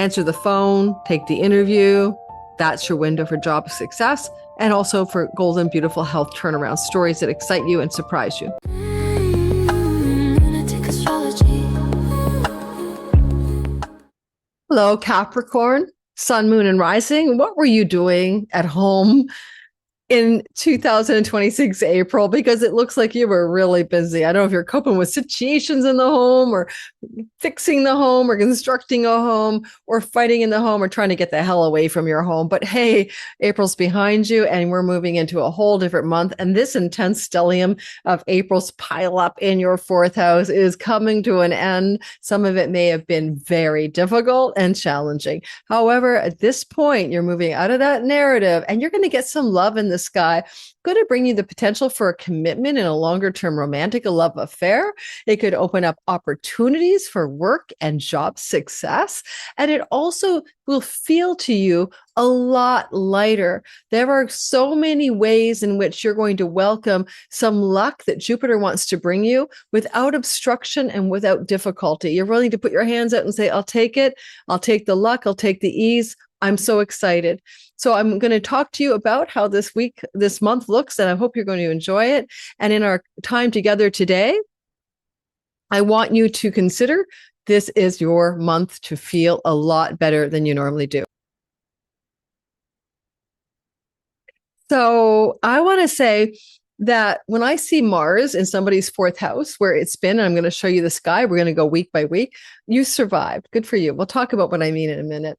answer the phone, take the interview. That's your window for job success, and also for golden, beautiful health turnaround stories that excite you and surprise you. Lunatic Astrology. Hello, Capricorn, Sun, Moon, and Rising. What were you doing at home in 2026 April? Because it looks like you were really busy. I don't know if you're coping with situations in the home, or fixing the home, or constructing a home, or fighting in the home, or trying to get the hell away from your home. But hey, April's behind you, and we're moving into a whole different month. And this intense stellium of April's pile up in your fourth house is coming to an end. Some of it may have been very difficult and challenging. However, at this point, you're moving out of that narrative, and you're going to get some love in the sky. Going to bring you the potential for a commitment in a longer term romantic love affair. It could open up opportunities for work and job success. And it also will feel to you a lot lighter. There are so many ways in which you're going to welcome some luck that Jupiter wants to bring you without obstruction and without difficulty. You're willing to put your hands out and say, I'll take it. I'll take the luck. I'll take the ease. I'm so excited. So I'm going to talk to you about how this month looks, and I hope you're going to enjoy it. And in our time together today, I want you to consider this is your month to feel a lot better than you normally do. So I want to say that when I see Mars in somebody's fourth house where it's been, and I'm going to show you the sky, we're going to go week by week. You survived. Good for you. We'll talk about what I mean in a minute.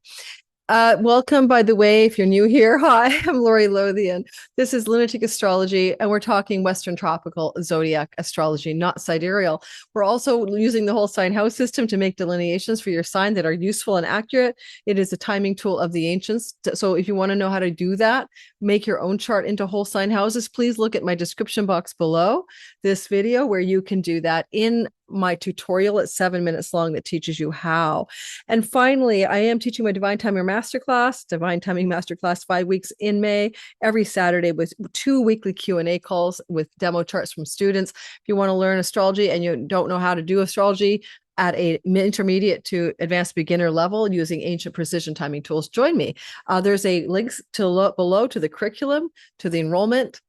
Welcome, by the way, if you're new here. Hi, I'm Lori Lothian. This is Lunatic Astrology, and we're talking Western Tropical Zodiac Astrology, not sidereal. We're also using the whole sign house system to make delineations for your sign that are useful and accurate. It is a timing tool of the ancients. So if you want to know how to do that, make your own chart into whole sign houses, please look at my description box below this video where you can do that in my tutorial at 7 minutes long that teaches you how. And finally, I am teaching my Divine Timing Masterclass, 5 weeks in May, every Saturday with 2 weekly Q&A calls with demo charts from students. If you want to learn astrology and you don't know how to do astrology at an intermediate to advanced beginner level using ancient precision timing tools, join me. There's a link below to the curriculum, to the enrollment,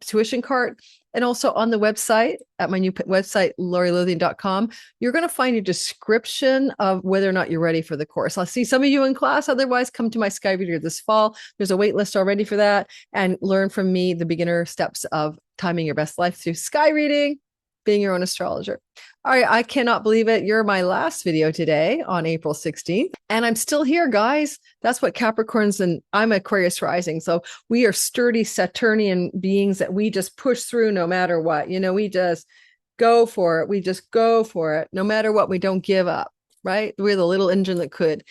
tuition cart, and also on the website at my new website, lorilothian.com, you're going to find a description of whether or not you're ready for the course. I'll see some of you in class. Otherwise, come to my Sky Reader this fall. There's a wait list already for that, and learn from me the beginner steps of timing your best life through sky reading, being your own astrologer. All right, I cannot believe it. You're my last video today on April 16th, and I'm still here, guys. That's what Capricorns, and I'm Aquarius rising. So we are sturdy Saturnian beings that we just push through no matter what. We just go for it. We just go for it. No matter what, we don't give up, right? We're the little engine that could.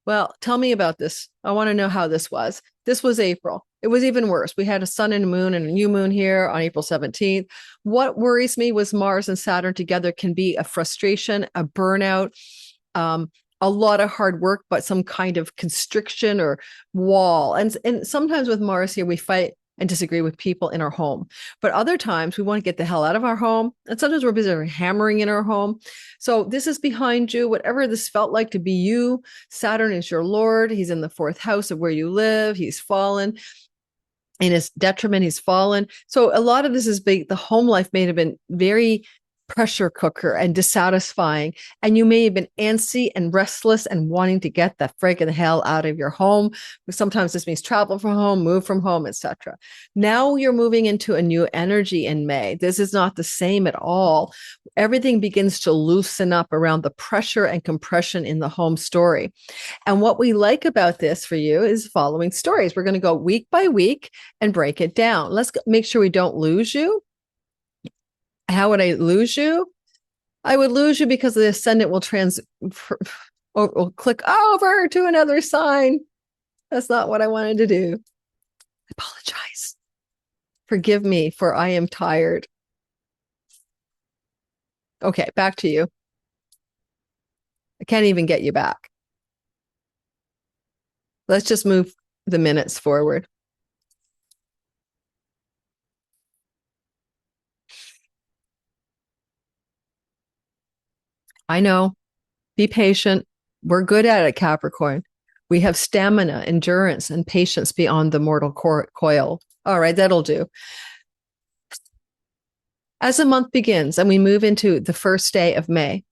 Well, tell me about this. I want to know how this was. This was April. It was even worse. We had a sun and a moon and a new moon here on April 17th. What worries me was Mars and Saturn together can be a frustration, a burnout, a lot of hard work, but some kind of constriction or wall. And sometimes with Mars here, we fight and disagree with people in our home. But other times we want to get the hell out of our home. And sometimes we're busy hammering in our home. So this is behind you. Whatever this felt like to be you, Saturn is your Lord. He's in the fourth house of where you live. He's fallen. In his detriment, he's fallen. So a lot of this is big. The home life may have been very pressure cooker and dissatisfying, and you may have been antsy and restless and wanting to get the friggin' hell out of your home. Sometimes this means travel from home, move from home, etc. Now you're moving into a new energy in May. This is not the same at all. Everything begins to loosen up around the pressure and compression in the home story. And what we like about this for you is following stories. We're going to go week by week and break it down. Let's make sure we don't lose you. How would I lose you? I would lose you because the ascendant will click over to another sign. That's not what I wanted to do. I apologize. Forgive me, for I am tired. Okay, back to you. I can't even get you back. Let's just move the minutes forward. I know. Be patient. We're good at it, Capricorn. We have stamina, endurance, and patience beyond the mortal coil. All right, that'll do. As the month begins and we move into the first day of May,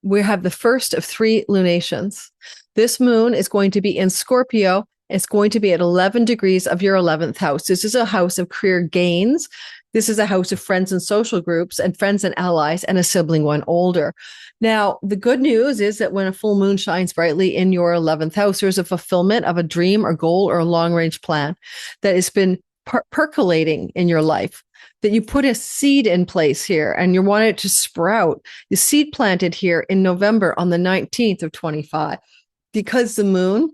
we have the first of 3 lunations. This moon is going to be in Scorpio. It's going to be at 11 degrees of your 11th house. This is a house of career gains. This is a house of friends and social groups and friends and allies and a sibling one older. Now, the good news is that when a full moon shines brightly in your 11th house, there's a fulfillment of a dream or goal or a long-range plan that has been percolating in your life, that you put a seed in place here and you want it to sprout. The seed planted here in November on the 19th of 25, because the moon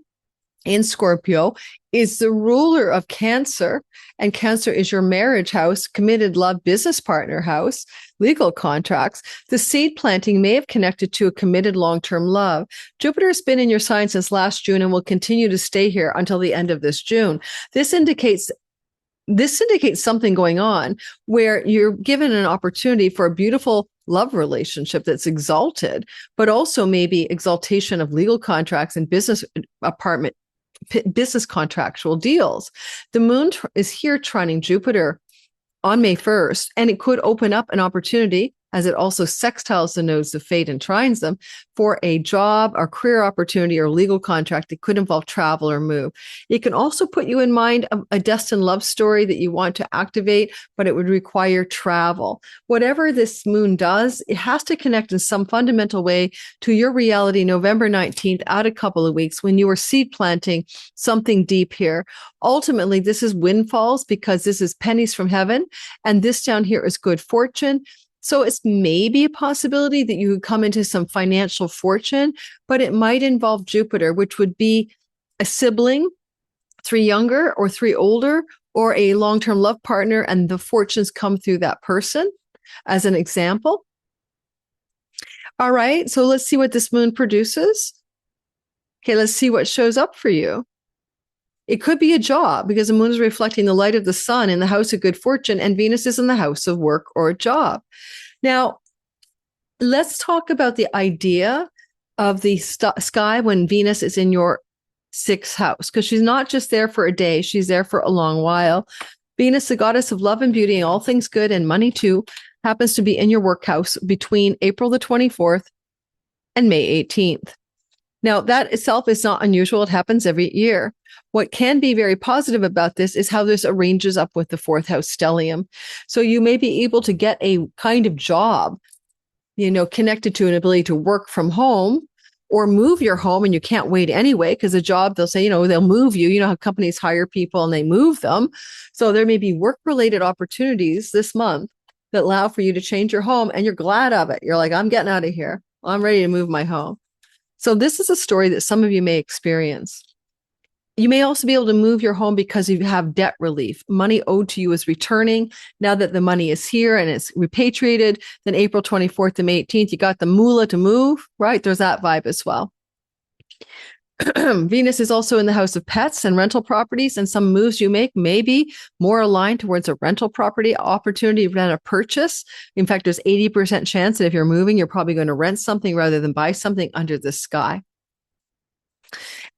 in Scorpio is the ruler of Cancer, and Cancer is your marriage house, committed love, business partner house, legal contracts. The seed planting may have connected to a committed long-term love. Jupiter has been in your sign since last June and will continue to stay here until the end of this June. This indicates something going on where you're given an opportunity for a beautiful love relationship that's exalted, but also maybe exaltation of legal contracts and business contractual deals. The moon is here trining Jupiter on May 1st, and it could open up an opportunity, as it also sextiles the nodes of fate and trines them, for a job or career opportunity or legal contract that could involve travel or move. It can also put you in mind of a destined love story that you want to activate, but it would require travel. Whatever this moon does, it has to connect in some fundamental way to your reality November 19th, out a couple of weeks, when you are seed planting something deep here. Ultimately, this is windfalls because this is pennies from heaven, and this down here is good fortune. So it's maybe a possibility that you could come into some financial fortune, but it might involve Jupiter, which would be a sibling, 3 younger or 3 older, or a long-term love partner, and the fortunes come through that person, as an example. All right, so let's see what this moon produces. Okay, let's see what shows up for you. It could be a job, because the moon is reflecting the light of the sun in the house of good fortune, and Venus is in the house of work or a job. Now, let's talk about the idea of the sky when Venus is in your 6th house, because she's not just there for a day, she's there for a long while. Venus, the goddess of love and beauty and all things good and money too, happens to be in your work house between April the 24th and May 18th. Now, that itself is not unusual. It happens every year. What can be very positive about this is how this arranges up with the 4th house stellium. So you may be able to get a kind of job, connected to an ability to work from home or move your home, and you can't wait anyway, because a job, they'll say, they'll move you. You know how companies hire people and they move them. So there may be work-related opportunities this month that allow for you to change your home, and you're glad of it. You're like, I'm getting out of here. I'm ready to move my home. So this is a story that some of you may experience. You may also be able to move your home because you have debt relief. Money owed to you is returning. Now that the money is here and it's repatriated, then April 24th to May 18th, you got the moolah to move, right? There's that vibe as well. Venus is also in the house of pets and rental properties, and some moves you make may be more aligned towards a rental property opportunity than a purchase. In fact, there's 80% chance that if you're moving, you're probably going to rent something rather than buy something under the sky.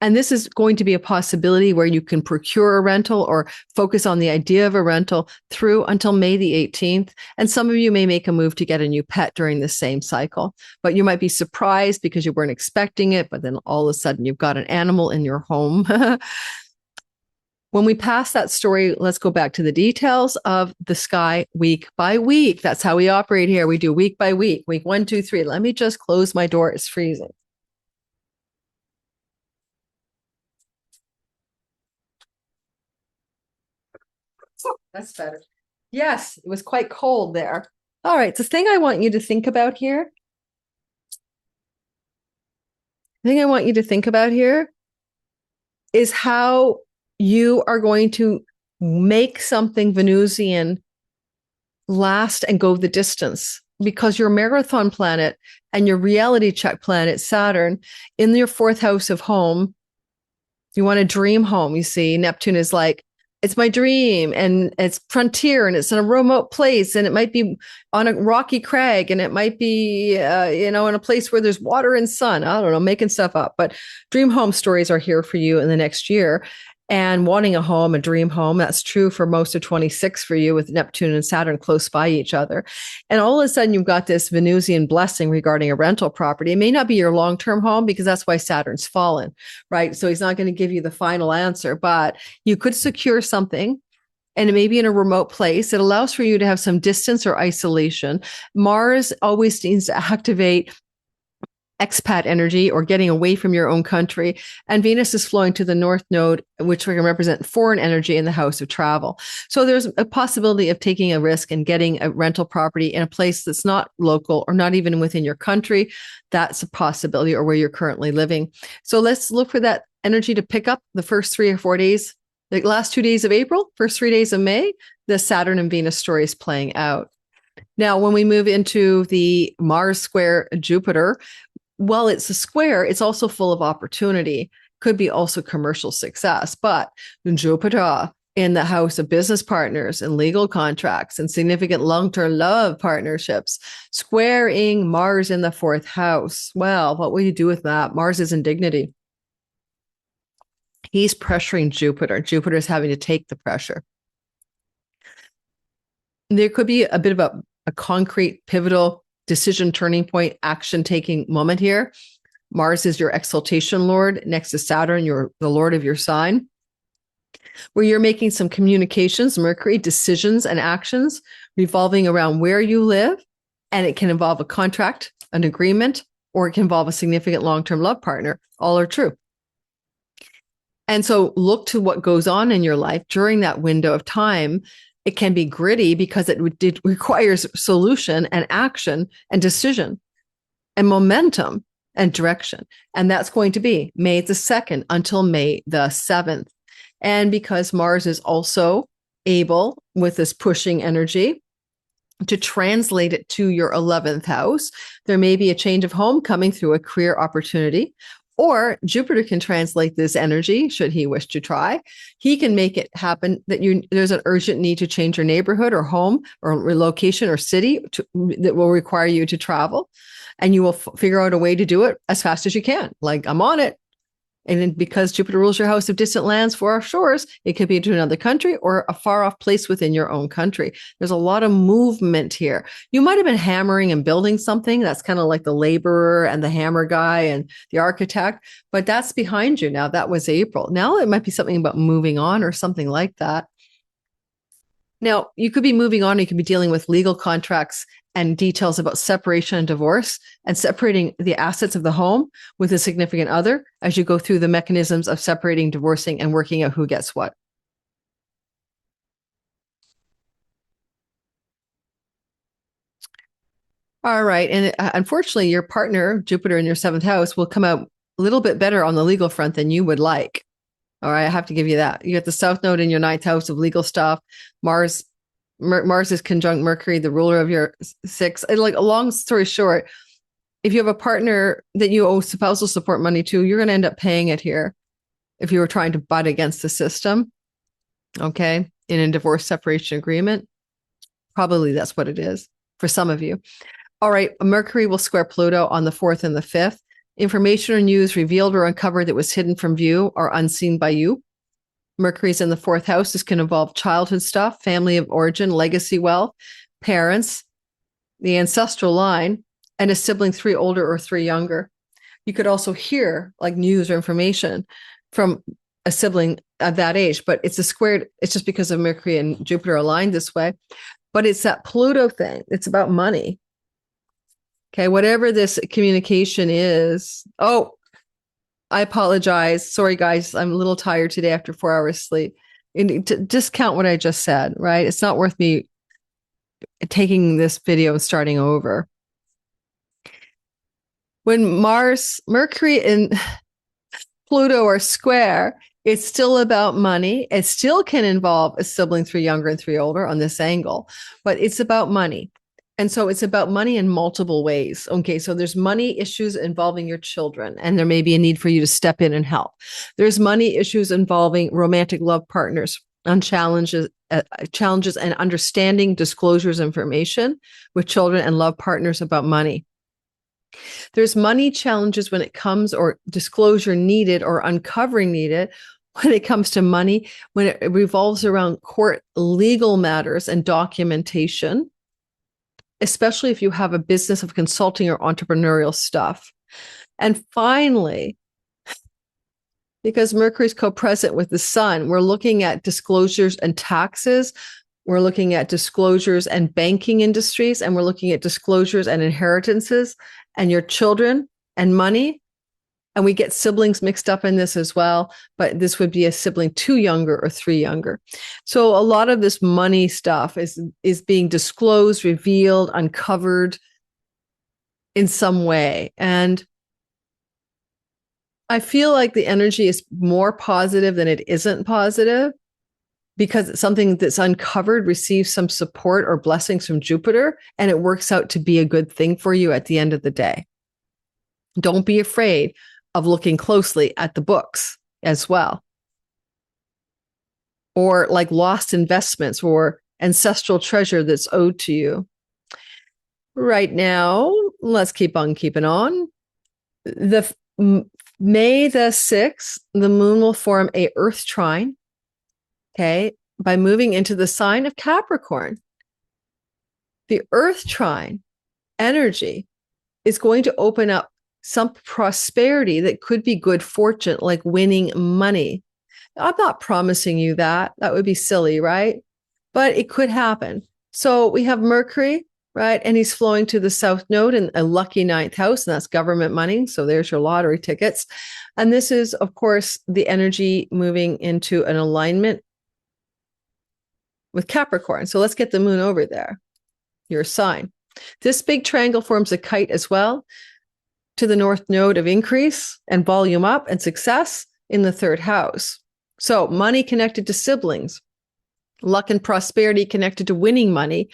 And this is going to be a possibility where you can procure a rental or focus on the idea of a rental through until May the 18th. And some of you may make a move to get a new pet during the same cycle, but you might be surprised because you weren't expecting it, but then all of a sudden you've got an animal in your home. When we pass that story, let's go back to the details of the sky week by week. That's how we operate here. We do week by week, week 1, 2, 3. Let me just close my door. It's freezing. That's better. Yes, it was quite cold there. All right, the thing I want you to think about here, is how you are going to make something Venusian last and go the distance, because your marathon planet and your reality check planet, Saturn, in your 4th house of home, you want a dream home, you see. Neptune is like, it's my dream, and it's frontier, and it's in a remote place, and it might be on a rocky crag, and it might be in a place where there's water and sun. I don't know, making stuff up, but dream home stories are here for you in the next year. And wanting a home, a dream home, that's true for most of 26 for you, with Neptune and Saturn close by each other. And all of a sudden, you've got this Venusian blessing regarding a rental property. It may not be your long-term home, because that's why Saturn's fallen, right? So he's not going to give you the final answer, but you could secure something, and it may be in a remote place. It allows for you to have some distance or isolation. Mars always needs to activate expat energy, or getting away from your own country. And Venus is flowing to the North Node, which can represent foreign energy in the house of travel. So there's a possibility of taking a risk and getting a rental property in a place that's not local, or not even within your country. That's a possibility, or where you're currently living. So let's look for that energy to pick up the first 3 or 4 days, the last 2 days of April, first 3 days of May. The Saturn and Venus story is playing out. Now, when we move into the Mars square Jupiter, while it's a square, it's also full of opportunity. Could be also commercial success, but Jupiter in the house of business partners and legal contracts and significant long-term love partnerships, squaring Mars in the 4th house. Well, what will you do with that? Mars is in dignity. He's pressuring Jupiter. Jupiter is having to take the pressure. There could be a bit of a concrete, pivotal decision, turning point, action taking moment here. Mars is your exaltation lord. Next to Saturn, you're the lord of your sign, where you're making some communications, Mercury, decisions and actions revolving around where you live. And it can involve a contract, an agreement, or it can involve a significant long-term love partner. All are true. And so look to what goes on in your life during that window of time. It can be gritty because it requires solution and action and decision and momentum and direction. And that's going to be May the 2nd until May the 7th. And because Mars is also able, with this pushing energy, to translate it to your 11th house, there may be a change of home coming through a career opportunity. Or Jupiter can translate this energy, should he wish to try. He can make it happen that there's an urgent need to change your neighborhood or home or relocation or city that will require you to travel. And you will figure out a way to do it as fast as you can. Like, I'm on it. And then because Jupiter rules your house of distant lands, far off shores, it could be to another country or a far off place within your own country. There's a lot of movement here. You might have been hammering and building something. That's kind of like the laborer and the hammer guy and the architect, but that's behind you now. That was April. Now it might be something about moving on or something like that. Now, you could be moving on. You could be dealing with legal contracts and details about separation and divorce, and separating the assets of the home with a significant other as you go through the mechanisms of separating, divorcing, and working out who gets what. All right. And unfortunately, your partner, Jupiter in your 7th house, will come out a little bit better on the legal front than you would like. All right. I have to give you that. You got the South Node in your 9th house of legal stuff. Mars is conjunct Mercury, the ruler of your 6th. Like, a long story short, if you have a partner that you owe spousal support money to, you're going to end up paying it here if you were trying to butt against the system. Okay. In a divorce separation agreement. Probably that's what it is for some of you. All right. Mercury will square Pluto on the 4th and the 5th. Information or news revealed or uncovered that was hidden from view or unseen by you. Mercury's in the 4th house. This can involve childhood stuff, family of origin, legacy wealth, parents, the ancestral line, and a sibling 3 older or 3 younger. You could also hear like news or information from a sibling at that age, but it's a squared. It's just because of Mercury and Jupiter aligned this way. But it's that Pluto thing. It's about money. Okay, whatever this communication is. Oh, I apologize. Sorry, guys. I'm a little tired today after 4 hours sleep. Discount what I just said, right? It's not worth me taking this video and starting over. When Mercury, and Pluto are square, it's still about money. It still can involve a sibling 3 younger and 3 older on this angle, but it's about money. And so it's about money in multiple ways. Okay, so there's money issues involving your children, and there may be a need for you to step in and help. There's money issues involving romantic love partners, on challenges and understanding disclosures information with children and love partners about money. There's money challenges when it comes, or disclosure needed or uncovering needed when it comes to money, when it revolves around court legal matters and documentation, especially if you have a business of consulting or entrepreneurial stuff. And finally, because Mercury's co-present with the sun, we're looking at disclosures and taxes. We're looking at disclosures and banking industries, and we're looking at disclosures and inheritances and your children and money. And we get siblings mixed up in this as well, but this would be a sibling 2 younger or 3 younger. So a lot of this money stuff is being disclosed, revealed, uncovered in some way. And I feel like the energy is more positive than it isn't positive, because it's something that's uncovered receives some support or blessings from Jupiter, and it works out to be a good thing for you at the end of the day. Don't be afraid of looking closely at the books as well. Or like lost investments or ancestral treasure that's owed to you. Right now, let's keep on keeping on. May the 6th, the moon will form a Earth trine, okay, by moving into the sign of Capricorn. The Earth trine energy is going to open up some prosperity that could be good fortune, like winning money. I'm not promising you that. That would be silly, right? But it could happen. So we have Mercury, right? And he's flowing to the south node in a lucky 9th house, and that's government money. So there's your lottery tickets. And this is, of course, the energy moving into an alignment with Capricorn. So let's get the moon over there, your sign. This big triangle forms a kite as well to the north node of increase and volume up and success in the 3rd house. So money connected to siblings, luck and prosperity connected to winning money.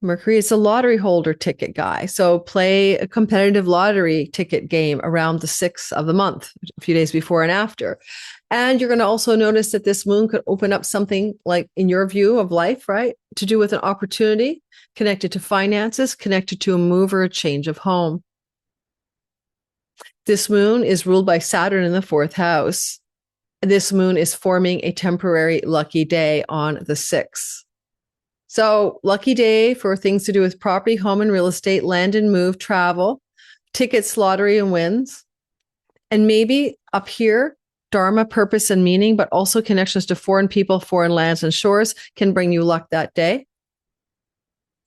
Mercury is a lottery holder ticket guy. So play a competitive lottery ticket game around the 6th of the month, a few days before and after. And you're going to also notice that this moon could open up something, like in your view of life, right? To do with an opportunity connected to finances, connected to a move or a change of home. This moon is ruled by Saturn in the 4th house. This moon is forming a temporary lucky day on the 6th. So lucky day for things to do with property, home and real estate, land and move, travel, tickets, lottery and wins. And maybe up here, dharma, purpose and meaning, but also connections to foreign people, foreign lands and shores can bring you luck that day.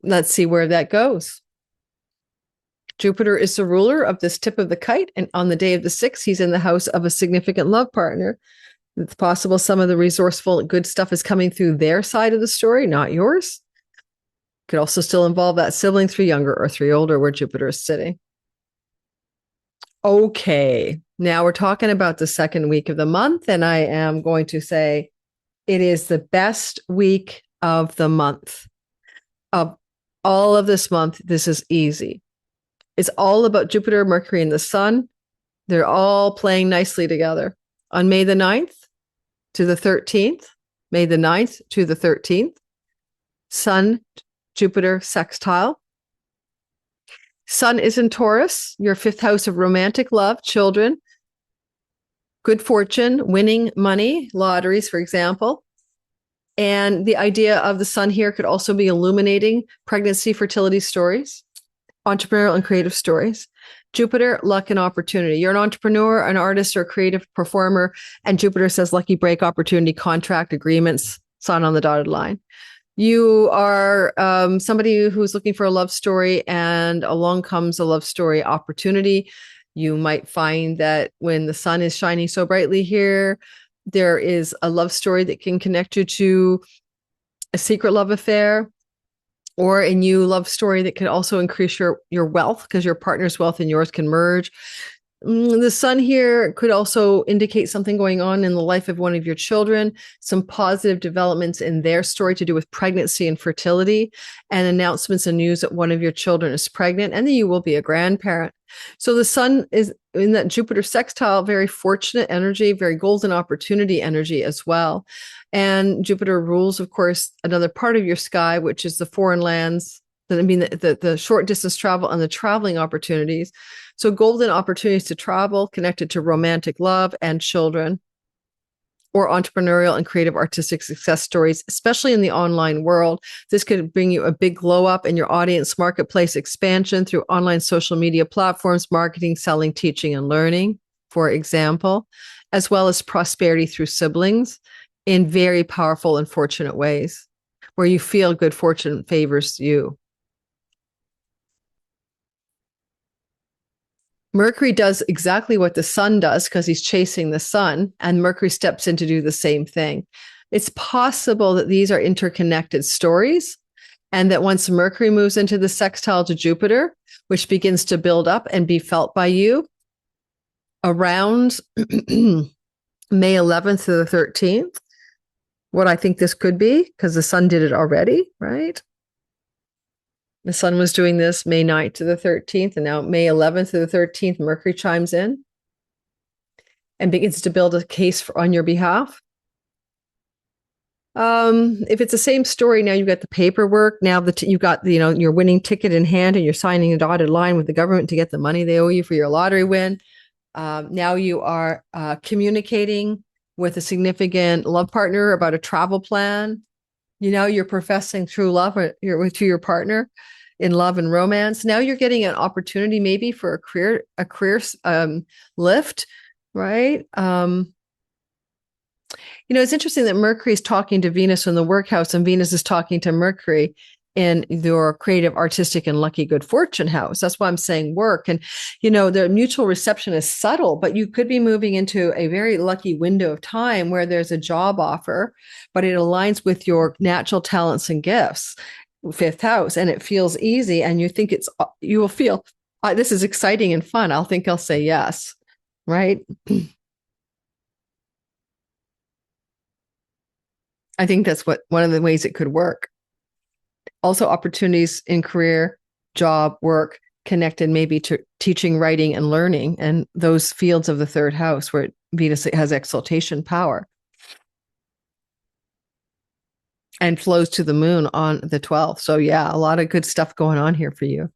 Let's see where that goes. Jupiter is the ruler of this tip of the kite, and on the day of the 6th, he's in the house of a significant love partner. It's possible some of the resourceful, good stuff is coming through their side of the story, not yours. Could also still involve that sibling 3 younger or 3 older where Jupiter is sitting. Okay, now we're talking about the 2nd week of the month, and I am going to say it is the best week of the month. Of all of this month, this is easy. It's all about Jupiter, Mercury, and the Sun. They're all playing nicely together. On May the 9th to the 13th, May the 9th to the 13th, Sun, Jupiter sextile. Sun is in Taurus, your 5th house of romantic love, children, good fortune, winning money, lotteries, for example. And the idea of the Sun here could also be illuminating pregnancy, fertility stories, entrepreneurial and creative stories. Jupiter, luck and opportunity. You're an entrepreneur, an artist, or a creative performer, and Jupiter says lucky break, opportunity, contract, agreements, sign on the dotted line. You are somebody who's looking for a love story, and along comes a love story opportunity. You might find that when the sun is shining so brightly here, there is a love story that can connect you to a secret love affair, or a new love story that can also increase your wealth, because your partner's wealth and yours can merge. The sun here could also indicate something going on in the life of one of your children, some positive developments in their story to do with pregnancy and fertility, and announcements and news that one of your children is pregnant and that you will be a grandparent. So the sun is in that Jupiter sextile, very fortunate energy, very golden opportunity energy as well. And Jupiter rules, of course, another part of your sky, which is the foreign lands. I mean, the short distance travel and the traveling opportunities. So golden opportunities to travel connected to romantic love and children, or entrepreneurial and creative artistic success stories, especially in the online world. This could bring you a big glow up in your audience marketplace expansion through online social media platforms, marketing, selling, teaching, and learning, for example, as well as prosperity through siblings in very powerful and fortunate ways where you feel good fortune favors you. Mercury does exactly what the sun does because he's chasing the sun, and Mercury steps in to do the same thing. It's possible that these are interconnected stories, and that once Mercury moves into the sextile to Jupiter, which begins to build up and be felt by you around May 11th to the 13th, what I think this could be, because the sun did it already, right? The sun was doing this May 9th to the 13th, and now May 11th to the 13th, Mercury chimes in and begins to build a case on your behalf. If it's the same story, now you've got the paperwork. Now you got your winning ticket in hand, and you're signing a dotted line with the government to get the money they owe you for your lottery win. Now you are communicating with a significant love partner about a travel plan. You're professing true love to your partner in love and romance. Now you're getting an opportunity maybe for a career lift, right? It's interesting that Mercury is talking to Venus in the workhouse, and Venus is talking to Mercury in your creative, artistic, and lucky good fortune house. That's why I'm saying work. And, the mutual reception is subtle, but you could be moving into a very lucky window of time where there's a job offer, but it aligns with your natural talents and gifts, fifth house, and it feels easy. And you will feel, this is exciting and fun. I'll say yes, right? I think that's one of the ways it could work. Also, opportunities in career, job, work, connected maybe to teaching, writing, and learning, and those fields of the third house where Venus has exaltation power and flows to the moon on the 12th. So yeah, a lot of good stuff going on here for you.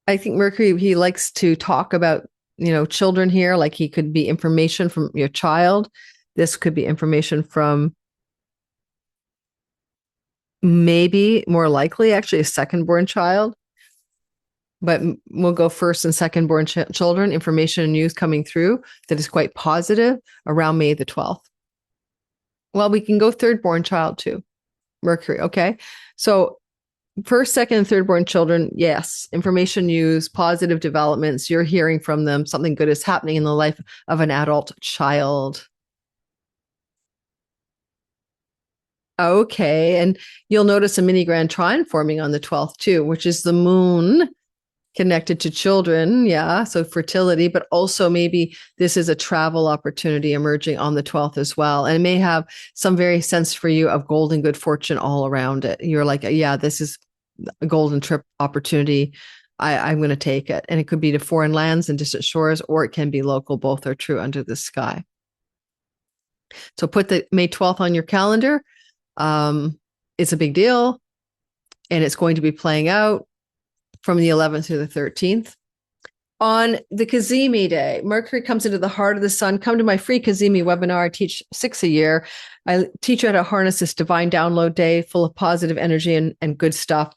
I think Mercury, he likes to talk about, children here, like he could be information from your child. This could be information from maybe more likely actually a second born child, but we'll go first and second born children, information and news coming through that is quite positive around May the 12th. Well, we can go third born child too, Mercury. Okay. So first, second, and third born children, yes, information, news, positive developments. You're hearing from them. Something good is happening in the life of an adult child. Okay. And you'll notice a mini grand trine forming on the 12th too, which is the moon connected to children. Yeah. So fertility, but also maybe this is a travel opportunity emerging on the 12th as well. And it may have some very sense for you of golden good fortune all around it. You're like, yeah, this is a golden trip opportunity. I'm going to take it. And it could be to foreign lands and distant shores, or it can be local. Both are true under the sky. So put the May 12th on your calendar. It's a big deal, and it's going to be playing out from the 11th to the 13th. On the Cazimi day, Mercury comes into the heart of the sun. Come to my free Cazimi webinar. I teach 6 a year. I teach you how to harness this divine download day full of positive energy and good stuff.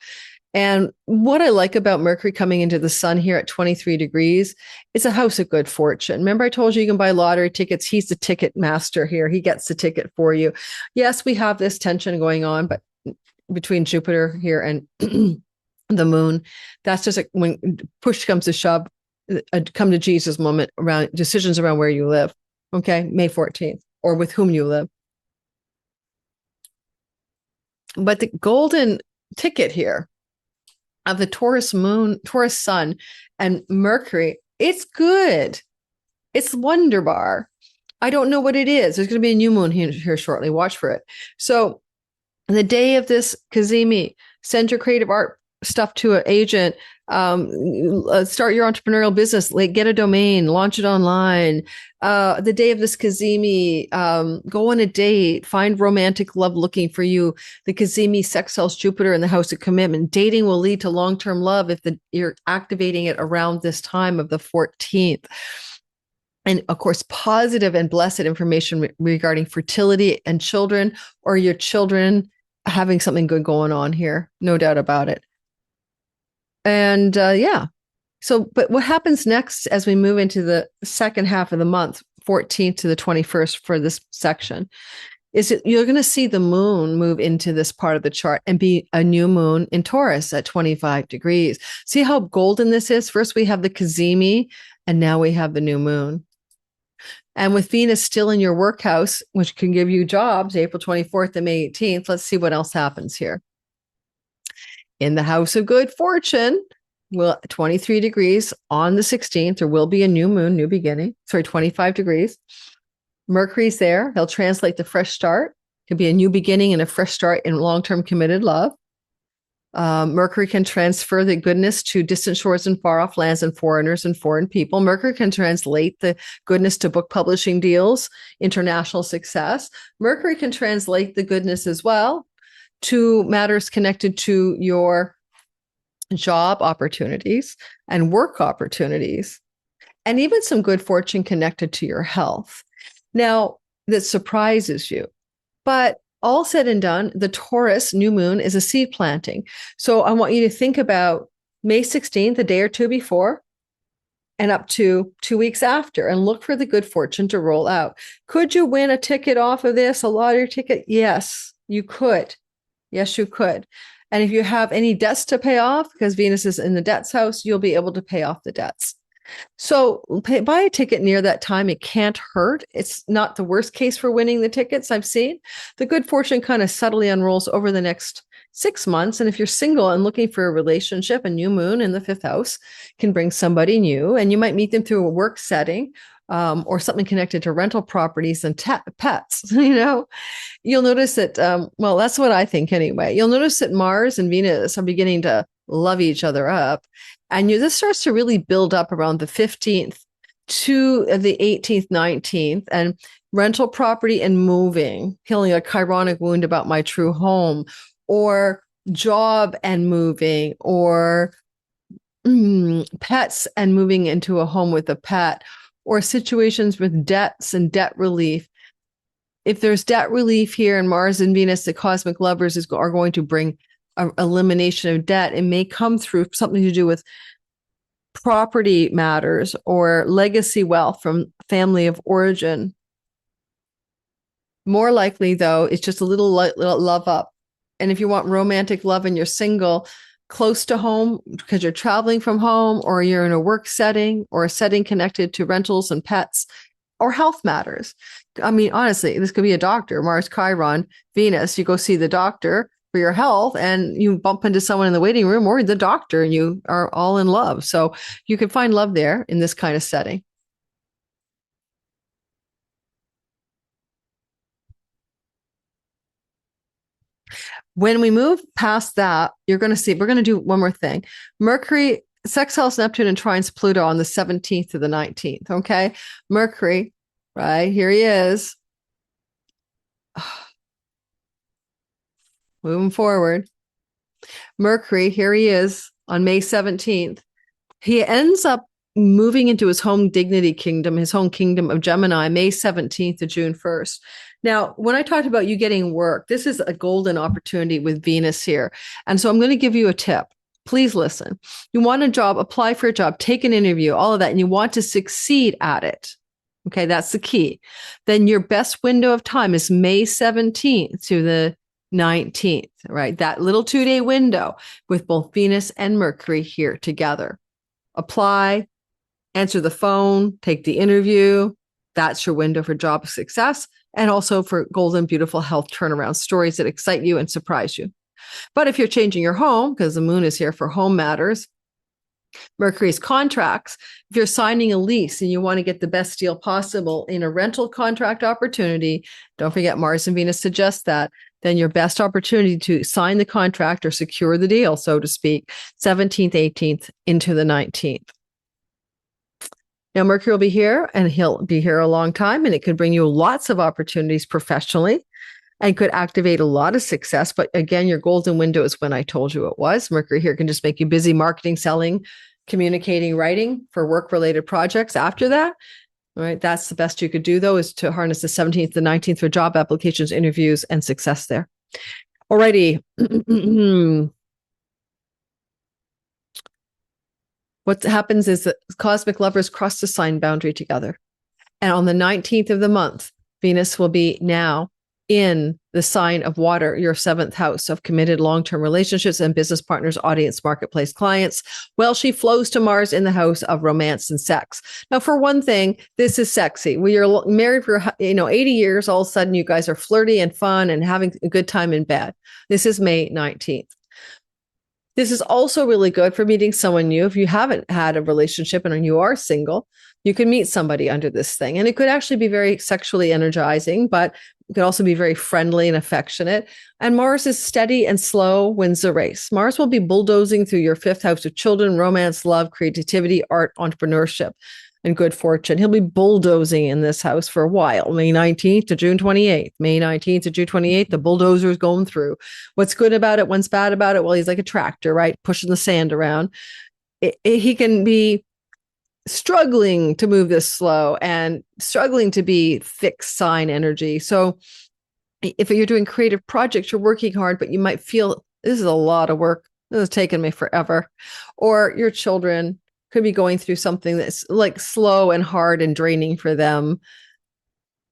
And what I like about Mercury coming into the sun here at 23 degrees, it's a house of good fortune. Remember, I told you can buy lottery tickets. He's the ticket master here. He gets the ticket for you. Yes, we have this tension going on, but between Jupiter here and the moon, that's just when push comes to shove, a come to Jesus moment around decisions around where you live. Okay, May 14th, or with whom you live. But the golden ticket here of the Taurus moon, Taurus sun, and Mercury It's good. It's wonderbar. I don't know what it is. There's going to be a new moon here shortly. Watch for it. So the day of this Kazemi, send your creative art stuff to an agent, start your entrepreneurial business, like get a domain, launch it online. The day of this Kazemi, go on a date, find romantic love looking for you. The Kazemi sextiles Jupiter in the house of commitment. Dating will lead to long-term love if you're activating it around this time of the 14th. And of course, positive and blessed information regarding fertility and children, or your children having something good going on here. No doubt about it. And yeah. So, but what happens next as we move into the second half of the month, 14th to the 21st for this section, is that you're going to see the moon move into this part of the chart and be a new moon in Taurus at 25 degrees. See how golden this is? First, we have the Kazemi, and now we have the new moon. And with Venus still in your work house, which can give you jobs, April 24th and May 18th, let's see what else happens here. In the house of good fortune, 23 degrees on the 16th, there will be a new moon, new beginning. 25 degrees. Mercury's there. He'll translate the fresh start. It could be a new beginning and a fresh start in long-term committed love. Mercury can transfer the goodness to distant shores and far off lands and foreigners and foreign people. Mercury can translate the goodness to book publishing deals, international success. Mercury can translate the goodness as well to matters connected to your job opportunities and work opportunities, and even some good fortune connected to your health. Now, that surprises you, but all said and done, the Taurus new moon is a seed planting. So I want you to think about May 16th, a day or two before, and up to 2 weeks after, and look for the good fortune to roll out. Could you win a ticket off of this, a lottery ticket? Yes, you could. Yes, you could. And if you have any debts to pay off, because Venus is in the debts house, you'll be able to pay off the debts. So buy a ticket near that time. It can't hurt. It's not the worst case for winning the tickets I've seen. The good fortune kind of subtly unrolls over the next 6 months. And if you're single and looking for a relationship, a new moon in the 5th house can bring somebody new, and you might meet them through a work setting, or something connected to rental properties and pets. You'll notice that, well, that's what I think anyway. You'll notice that Mars and Venus are beginning to love each other up. And this starts to really build up around the 15th to the 18th, 19th, and rental property and moving, healing a chironic wound about my true home, or job and moving, or pets and moving into a home with a pet, or situations with debts and debt relief. If there's debt relief here in Mars and Venus, the cosmic lovers are going to bring elimination of debt. It may come through something to do with property matters or legacy wealth from family of origin. More likely, though, it's just a little love up. And if you want romantic love and you're single, close to home because you're traveling from home, or you're in a work setting or a setting connected to rentals and pets or health matters. I mean, honestly, this could be a doctor, Mars, Chiron, Venus. You go see the doctor for your health and you bump into someone in the waiting room or the doctor, and you are all in love. So you can find love there in this kind of setting. When we move past that, you're going to see, we're going to do one more thing. Mercury sextiles Neptune and trines Pluto on the 17th to the 19th. Okay. Mercury, right here he is. Moving forward. Mercury, here he is on May 17th. He ends up moving into his home dignity kingdom, his home kingdom of Gemini, May 17th to June 1st. Now, when I talked about you getting work, this is a golden opportunity with Venus here. And so I'm going to give you a tip. Please listen. You want a job, apply for a job, take an interview, all of that, and you want to succeed at it. Okay, that's the key. Then your best window of time is May 17th to the 19th, right? That little 2-day window with both Venus and Mercury here together. Apply, answer the phone, take the interview. That's your window for job success, and also for golden, beautiful health turnaround stories that excite you and surprise you. But if you're changing your home, because the moon is here for home matters, Mercury's contracts. If you're signing a lease and you want to get the best deal possible in a rental contract opportunity, don't forget Mars and Venus suggest that, then your best opportunity to sign the contract or secure the deal, so to speak, 17th, 18th into the 19th. Now, Mercury will be here and he'll be here a long time, and it could bring you lots of opportunities professionally and could activate a lot of success. But again, your golden window is when I told you it was. Mercury here can just make you busy marketing, selling, communicating, writing for work-related projects after that. All right, that's the best you could do, though, is to harness the 17th, the 19th for job applications, interviews, and success there. Alrighty. What happens is that cosmic lovers cross the sign boundary together. And on the 19th of the month, Venus will be now in the sign of water, your 7th house of committed long-term relationships and business partners, audience, marketplace, clients. Well, she flows to Mars in the house of romance and sex. Now, for one thing, this is sexy. We are married for 80 years. All of a sudden, you guys are flirty and fun and having a good time in bed. This is May 19th. This is also really good for meeting someone new. If you haven't had a relationship and you are single, you can meet somebody under this thing. And it could actually be very sexually energizing, but it could also be very friendly and affectionate. And Mars is steady and slow, wins the race. Mars will be bulldozing through your 5th house of children, romance, love, creativity, art, entrepreneurship, and good fortune. He'll be bulldozing in this house for a while, May 19th to June 28th. May 19th to June 28th, the bulldozer is going through. What's good about it? What's bad about it? Well, he's like a tractor, right? Pushing the sand around. He can be struggling to move this slow and struggling to be fixed sign energy. So if you're doing creative projects, you're working hard, but you might feel this is a lot of work. This has taken me forever. Or your children could be going through something that's like slow and hard and draining for them.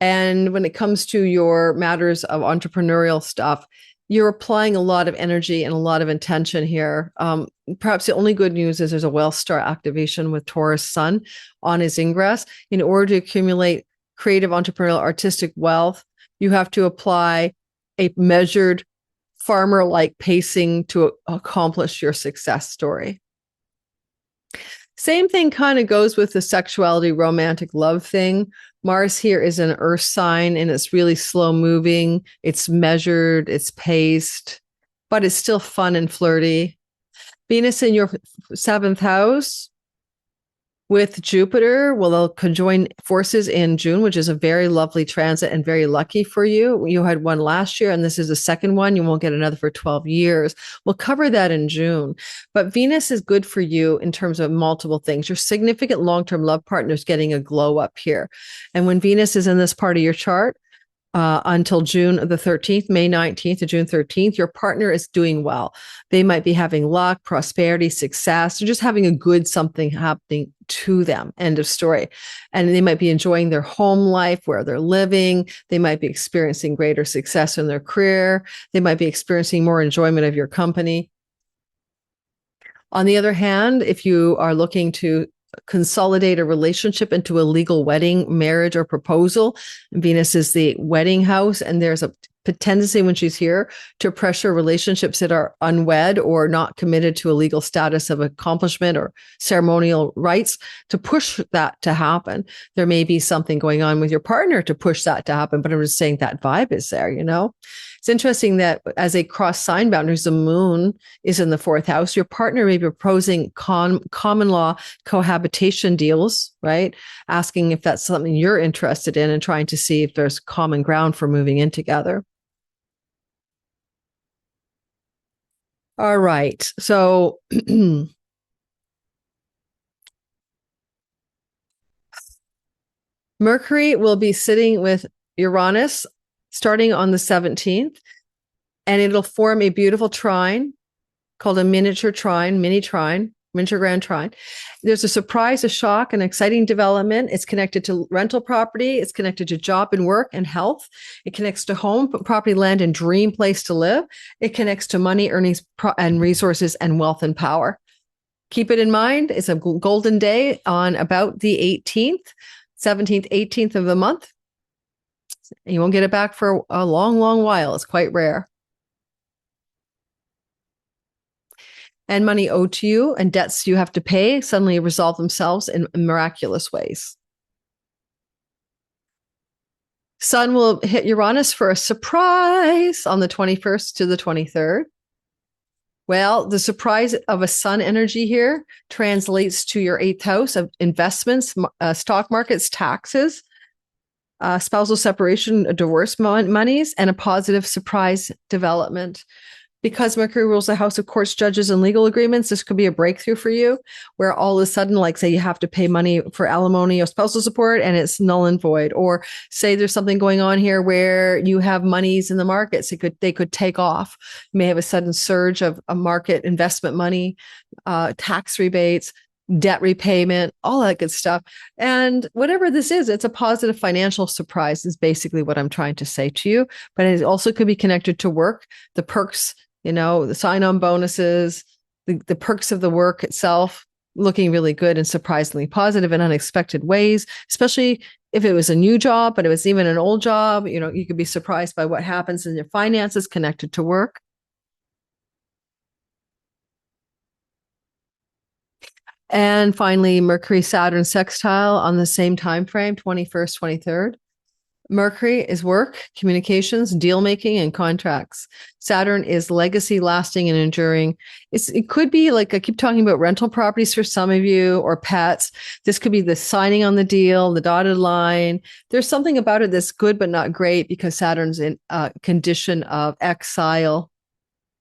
And when it comes to your matters of entrepreneurial stuff, you're applying a lot of energy and a lot of intention here. Perhaps the only good news is there's a well star activation with Taurus Sun on his ingress. In order to accumulate creative, entrepreneurial, artistic wealth, you have to apply a measured, farmer-like pacing to accomplish your success story. Same thing kind of goes with the sexuality, romantic love thing. Mars here is an earth sign and it's really slow moving. It's measured, it's paced, but it's still fun and flirty. Venus in your 7th house with Jupiter, well, they'll conjoin forces in June, which is a very lovely transit and very lucky for you. You had one last year, and this is the second one. You won't get another for 12 years. We'll cover that in June. But Venus is good for you in terms of multiple things. Your significant long-term love partner is getting a glow up here. And when Venus is in this part of your chart, until June the 13th, May 19th to June 13th, your partner is doing well. They might be having luck, prosperity, success. They're just having a good something happening to them. End of story. And they might be enjoying their home life where they're living. They might be experiencing greater success in their career. They might be experiencing more enjoyment of your company. On the other hand, if you are looking to consolidate a relationship into a legal wedding, marriage, or proposal, Venus is the wedding house, and there's a tendency when she's here to pressure relationships that are unwed or not committed to a legal status of accomplishment or ceremonial rights to push that to happen. There may be something going on with your partner to push that to happen, but I'm just saying that vibe is there, you know? It's interesting that as they cross sign boundaries, the moon is in the 4th house. Your partner may be proposing common law cohabitation deals, right? Asking if that's something you're interested in and trying to see if there's common ground for moving in together. All right. So Mercury will be sitting with Uranus starting on the 17th, and it'll form a beautiful trine called a miniature grand trine. There's a surprise, a shock, an exciting development. It's connected to rental property. It's connected to job and work and health. It connects to home, property, land, and dream place to live. It connects to money, earnings, and resources, and wealth and power. Keep it in mind. It's a golden day on about the 18th, 17th, 18th of the month. You won't get it back for a long, long while. It's quite rare. and money owed to you and debts you have to pay suddenly resolve themselves in miraculous ways. Sun will hit Uranus for a surprise on the 21st to the 23rd. Well, the surprise of a sun energy here translates to your 8th house of investments, stock markets, taxes, spousal separation, divorce monies, and a positive surprise development. Because Mercury rules the house of courts, judges, and legal agreements, this could be a breakthrough for you where all of a sudden, like say you have to pay money for alimony or spousal support and it's null and void. Or say there's something going on here where you have monies in the markets. They could take off. You may have a sudden surge of a market investment money, tax rebates, debt repayment, all that good stuff. And whatever this is, it's a positive financial surprise is basically what I'm trying to say to you. But it also could be connected to work, the perks, the sign-on bonuses, the perks of the work itself, looking really good and surprisingly positive in unexpected ways, especially if it was a new job, but it was even an old job. You could be surprised by what happens in your finances connected to work. And finally, Mercury Saturn sextile on the same time frame, 21st, 23rd. Mercury is work, communications, deal making, and contracts. Saturn is legacy, lasting, and enduring. It could be like I keep talking about rental properties for some of you or pets. This could be the signing on the deal, the dotted line. There's something about it that's good but not great because Saturn's in a condition of exile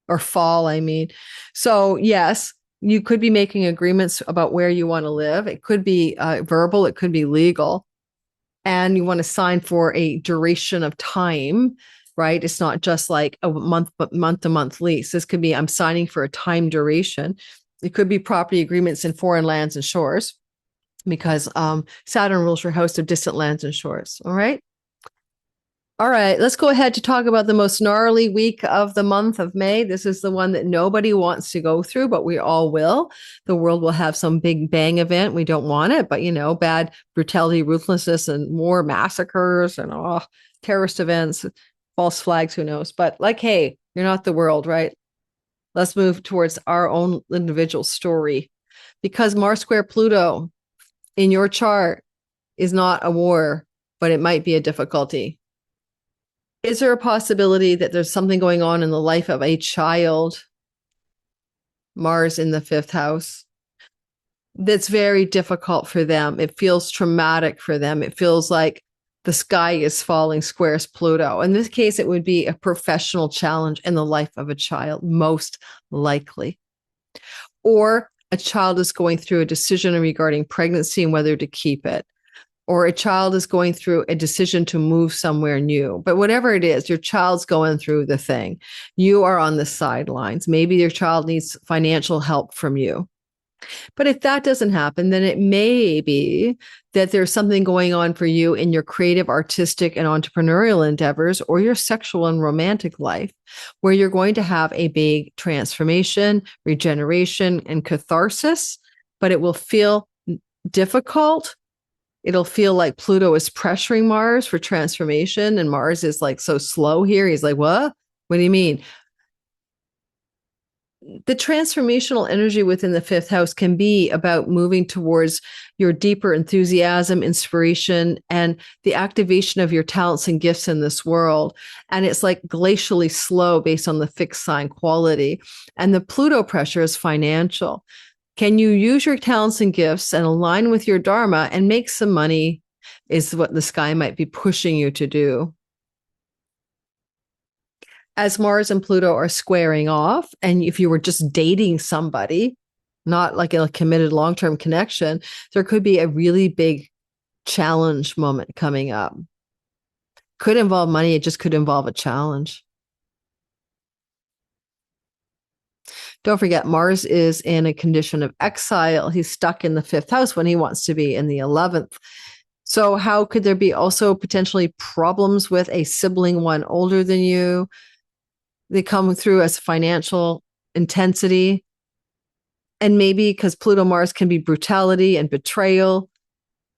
or fall, I mean. So yes, you could be making agreements about where you want to live. It could be verbal, it could be legal. And you want to sign for a duration of time, right? It's not just like a month to month lease. This could be, I'm signing for a time duration. It could be property agreements in foreign lands and shores because Saturn rules your house of distant lands and shores. All right. All right, let's go ahead to talk about the most gnarly week of the month of May. This is the one that nobody wants to go through, but we all will. The world will have some big bang event. We don't want it, but bad brutality, ruthlessness, and war, massacres, and terrorist events, false flags, who knows? But hey, you're not the world, right? Let's move towards our own individual story. Because Mars square Pluto in your chart is not a war, but it might be a difficulty. Is there a possibility that there's something going on in the life of a child, Mars in the 5th house, that's very difficult for them? It feels traumatic for them. It feels like the sky is falling squares Pluto. In this case, it would be a professional challenge in the life of a child, most likely. Or a child is going through a decision regarding pregnancy and whether to keep it. Or a child is going through a decision to move somewhere new. But whatever it is, your child's going through the thing. You are on the sidelines. Maybe your child needs financial help from you. But if that doesn't happen, then it may be that there's something going on for you in your creative, artistic, and entrepreneurial endeavors or your sexual and romantic life, where you're going to have a big transformation, regeneration, and catharsis, but it will feel difficult. It'll feel like Pluto is pressuring Mars for transformation, and Mars is so slow here. He's like, what? What do you mean? The transformational energy within the 5th house can be about moving towards your deeper enthusiasm, inspiration, and the activation of your talents and gifts in this world. And it's glacially slow based on the fixed sign quality. And the Pluto pressure is financial. Can you use your talents and gifts and align with your dharma and make some money is what the sky might be pushing you to do. As Mars and Pluto are squaring off, and if you were just dating somebody, not like a committed long-term connection, there could be a really big challenge moment coming up. Could involve money. It just could involve a challenge. Don't forget, Mars is in a condition of exile. He's stuck in the 5th house when he wants to be in the 11th. So how could there be also potentially problems with a sibling, one older than you? They come through as financial intensity. And maybe because Pluto Mars can be brutality and betrayal,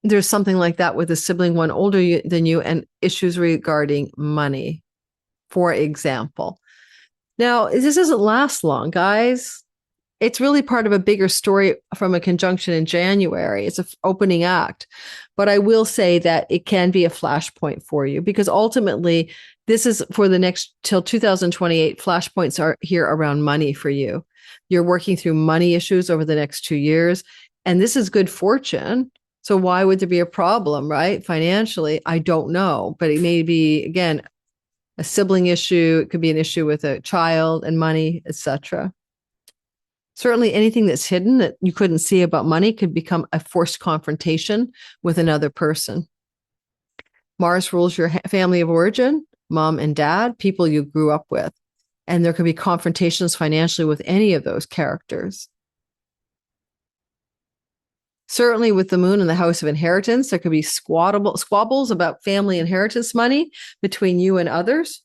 there's something like that with a sibling, one older than you, and issues regarding money, for example. Now, this doesn't last long, guys. It's really part of a bigger story from a conjunction in January. It's an opening act. But I will say that it can be a flashpoint for you, because ultimately this is for the next till 2028. Flashpoints are here around money for you. You're working through money issues over the next 2 years. And this is good fortune. So why would there be a problem, right? Financially, I don't know. But it may be, again, a sibling issue. It could be an issue with a child and money, etc. Certainly anything that's hidden that you couldn't see about money could become a forced confrontation with another person. Mars rules your family of origin, mom and dad, people you grew up with. And there could be confrontations financially with any of those characters. Certainly with the moon in the house of inheritance, there could be squabbles about family inheritance money between you and others.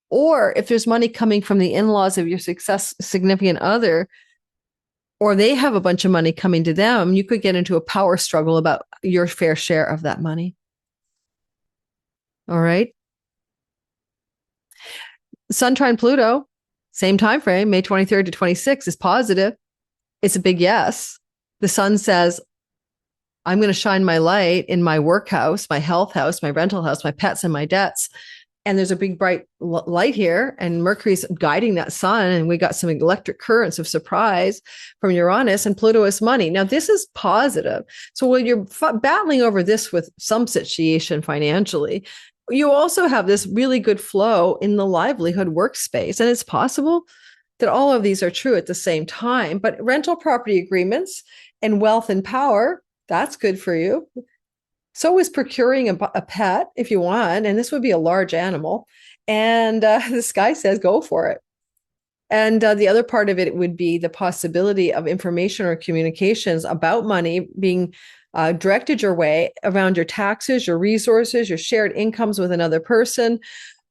Or if there's money coming from the in-laws of your significant other, or they have a bunch of money coming to them, you could get into a power struggle about your fair share of that money. All right. Sun trine Pluto, same time frame, May 23rd to 26th, is positive. It's a big yes. The sun says, I'm going to shine my light in my work house, my health house, my rental house, my pets, and my debts. And there's a big bright light here, and Mercury's guiding that sun, and we got some electric currents of surprise from Uranus, and Pluto is money. Now, this is positive. So when you're battling over this with some situation financially, you also have this really good flow in the livelihood workspace. And it's possible that all of these are true at the same time. But rental property agreements and wealth and power, that's good for you. So is procuring a pet if you want, and this would be a large animal. And this guy says, go for it. And the other part of it would be the possibility of information or communications about money being directed your way around your taxes, your resources, your shared incomes with another person,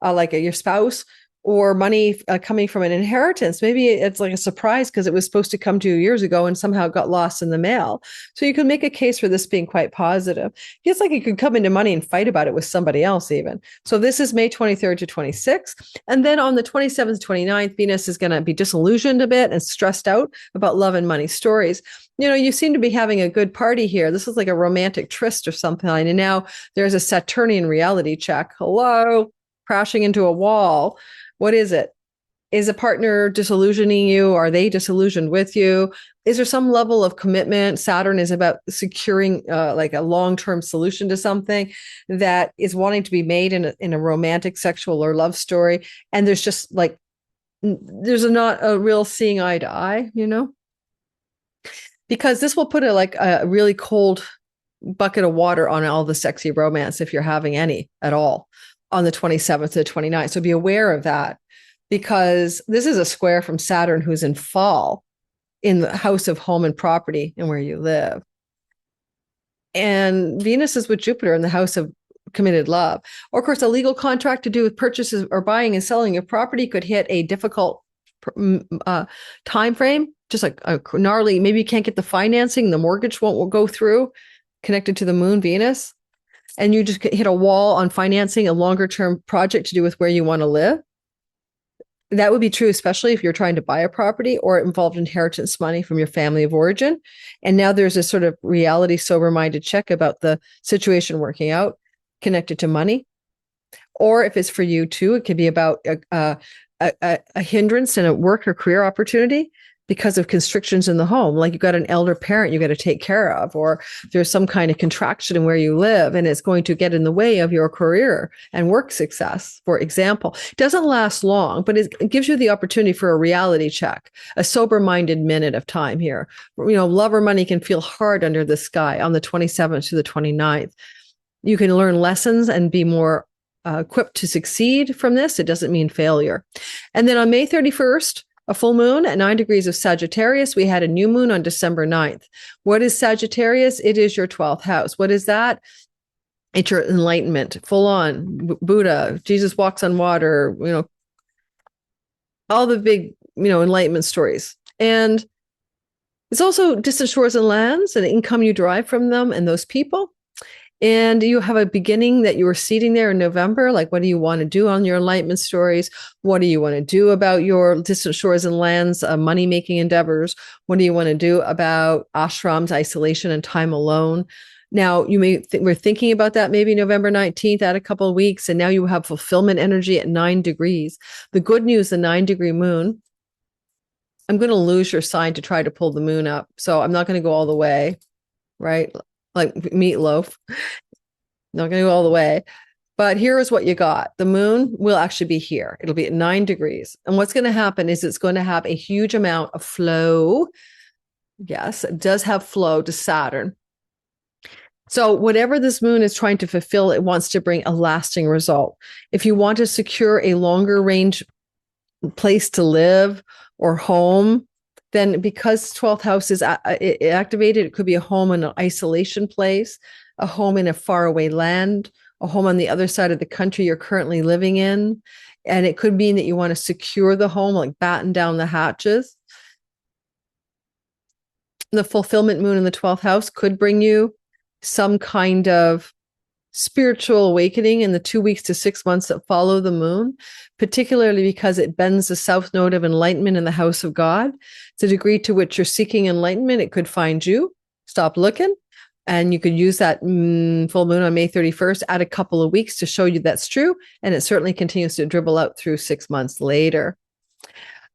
like your spouse, or money coming from an inheritance. Maybe it's like a surprise because it was supposed to come to you years ago and somehow got lost in the mail. So you could make a case for this being quite positive. It's like you could come into money and fight about it with somebody else even. So this is May 23rd to 26th. And then on the 27th, 29th, Venus is going to be disillusioned a bit and stressed out about love and money stories. You know, you seem to be having a good party here. This is like a romantic tryst or something. And now there's a Saturnian reality check. Hello, crashing into a wall. What is it? Is a partner disillusioning you? Are they disillusioned with you? Is there some level of commitment? Saturn is about securing like a long-term solution to something that is wanting to be made in a romantic, sexual, or love story. And there's just like, there's not a real seeing eye to eye, you know? Because this will put a really cold bucket of water on all the sexy romance, if you're having any at all, on the 27th to the 29th. So be aware of that, because this is a square from Saturn, who's in fall in the house of home and property and where you live. And Venus is with Jupiter in the house of committed love. Or, of course, a legal contract to do with purchases or buying and selling of property could hit a difficult time frame, just like a gnarly, maybe you can't get the financing, the mortgage won't go through, connected to the moon, Venus. And you just hit a wall on financing a longer term project to do with where you want to live. That would be true, especially if you're trying to buy a property or it involved inheritance money from your family of origin. And now there's a sort of reality, sober-minded check about the situation working out connected to money. Or if it's for you too, it could be about a hindrance in a work or career opportunity because of constrictions in the home. Like you've got an elder parent you got to take care of, or there's some kind of contraction in where you live and it's going to get in the way of your career and work success, for example. It doesn't last long, but it gives you the opportunity for a reality check, a sober-minded minute of time here. You know, love or money can feel hard under the sky on the 27th to the 29th. You can learn lessons and be more equipped to succeed from this. It doesn't mean failure. And then on May 31st, a full moon at 9 degrees of Sagittarius. We had a new moon on December 9th. What is Sagittarius? It is your 12th house. What is that? It's your enlightenment, full on Buddha, Jesus walks on water, you know, all the big, you know, enlightenment stories. And it's also distant shores and lands and income you derive from them and those people. And you have a beginning that you were seeding there in November. Like, what do you want to do on your enlightenment stories? What do you want to do about your distant shores and lands, money-making endeavors? What do you want to do about ashrams, isolation, and time alone? Now, you may we're thinking about that maybe November 19th, add a couple of weeks, and now you have fulfillment energy at 9 degrees. The good news, the 9-degree moon, I'm going to lose your sign to try to pull the moon up. So I'm not going to go all the way, right? Like meatloaf. Not going to go all the way. But here is what you got. The moon will actually be here. It'll be at 9 degrees. And what's going to happen is it's going to have a huge amount of flow. Yes, it does have flow to Saturn. So whatever this moon is trying to fulfill, it wants to bring a lasting result. If you want to secure a longer range place to live or home, then because 12th house is activated, it could be a home in an isolation place, a home in a faraway land, a home on the other side of the country you're currently living in. And it could mean that you want to secure the home, like batten down the hatches. The fulfillment moon in the 12th house could bring you some kind of spiritual awakening in the 2 weeks to 6 months that follow the moon, particularly because it bends the south node of enlightenment in the house of God. To the degree to which you're seeking enlightenment, it could find you. Stop looking. And you could use that full moon on May 31st, add a couple of weeks to show you that's true. And it certainly continues to dribble out through 6 months later.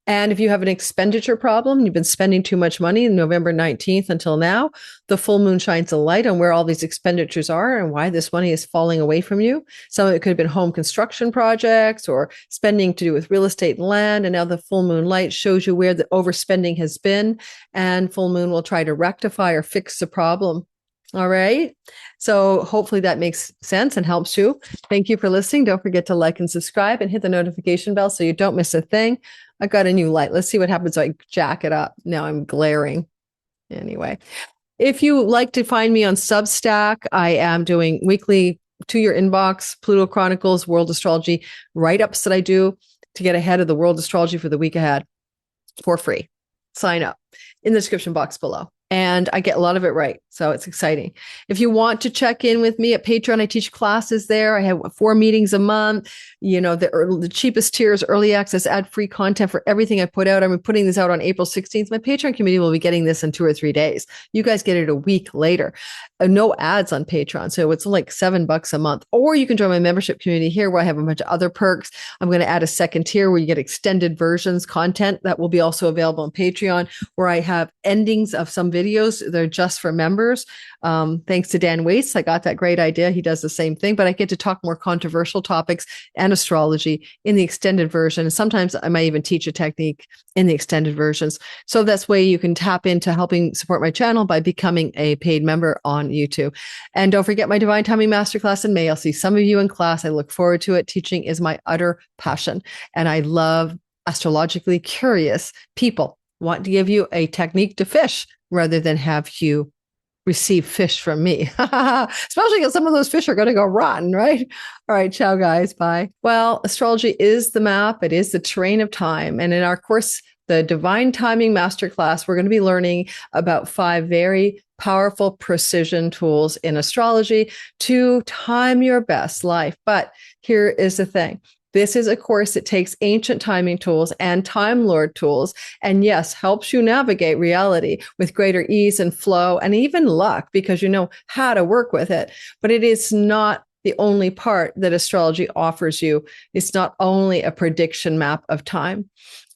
And if you have an expenditure problem, you've been spending too much money November 19th until now, the full moon shines a light on where all these expenditures are and why this money is falling away from you. Some of it could have been home construction projects or spending to do with real estate and land. And now the full moon light shows you where the overspending has been. And full moon will try to rectify or fix the problem. All right. So hopefully that makes sense and helps you. Thank you for listening. Don't forget to like and subscribe and hit the notification bell so you don't miss a thing. I got a new light. Let's see what happens if I jack it up. Now I'm glaring. Anyway, if you like to find me on Substack, I am doing weekly to your inbox, Pluto Chronicles, World Astrology write-ups that I do to get ahead of the World Astrology for the week ahead for free. Sign up in the description box below. And I get a lot of it right. So it's exciting. If you want to check in with me at Patreon, I teach classes there. I have 4 meetings a month. You know, the cheapest tier is early access, ad-free content for everything I put out. I'm putting this out on April 16th. My Patreon community will be getting this in 2 or 3 days. You guys get it a week later. No ads on Patreon. So it's like $7 a month. Or you can join my membership community here where I have a bunch of other perks. I'm going to add a second tier where you get extended versions content that will be also available on Patreon, where I have endings of some videos. They're just for members. Thanks to Dan Waits. I got that great idea. He does the same thing, but I get to talk more controversial topics and astrology in the extended version. And sometimes I might even teach a technique in the extended versions. So that's way you can tap into helping support my channel by becoming a paid member on YouTube. And don't forget my Divine Timing Masterclass in May. I'll see some of you in class. I look forward to it. Teaching is my utter passion. And I love astrologically curious people. Want to give you a technique to fish rather than have you receive fish from me. Especially because some of those fish are going to go rotten, right? All right. Ciao, guys. Bye. Well, astrology is the map. It is the terrain of time. And in our course, the Divine Timing Masterclass, we're going to be learning about 5 very powerful precision tools in astrology to time your best life. But here is the thing. This is a course that takes ancient timing tools and Time Lord tools, and yes, helps you navigate reality with greater ease and flow and even luck because you know how to work with it. But it is not the only part that astrology offers you. It's not only a prediction map of time.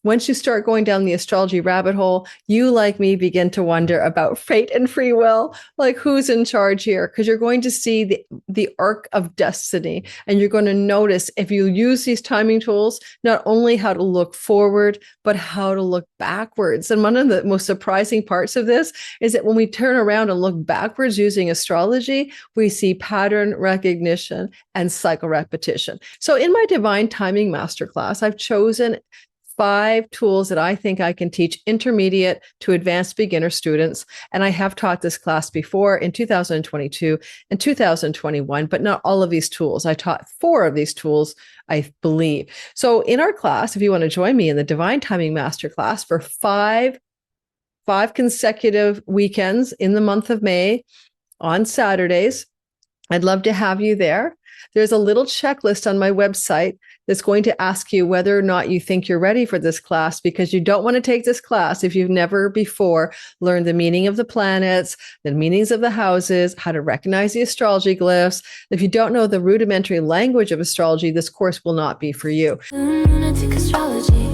Once you start going down the astrology rabbit hole, you, like me, begin to wonder about fate and free will, like who's in charge here? Because you're going to see the arc of destiny, and you're going to notice if you use these timing tools, not only how to look forward, but how to look backwards. And one of the most surprising parts of this is that when we turn around and look backwards using astrology, we see pattern recognition and cycle repetition. So in my Divine Timing Masterclass, I've chosen 5 tools that I think I can teach intermediate to advanced beginner students. And I have taught this class before in 2022 and 2021, but not all of these tools. I taught 4 of these tools, I believe. So in our class, if you want to join me in the Divine Timing Masterclass for 5 consecutive weekends in the month of May on Saturdays, I'd love to have you there. There's a little checklist on my website that's going to ask you whether or not you think you're ready for this class, because you don't want to take this class if you've never before learned the meaning of the planets, the meanings of the houses, how to recognize the astrology glyphs. If you don't know the rudimentary language of astrology, this course will not be for you. Lunatic astrology.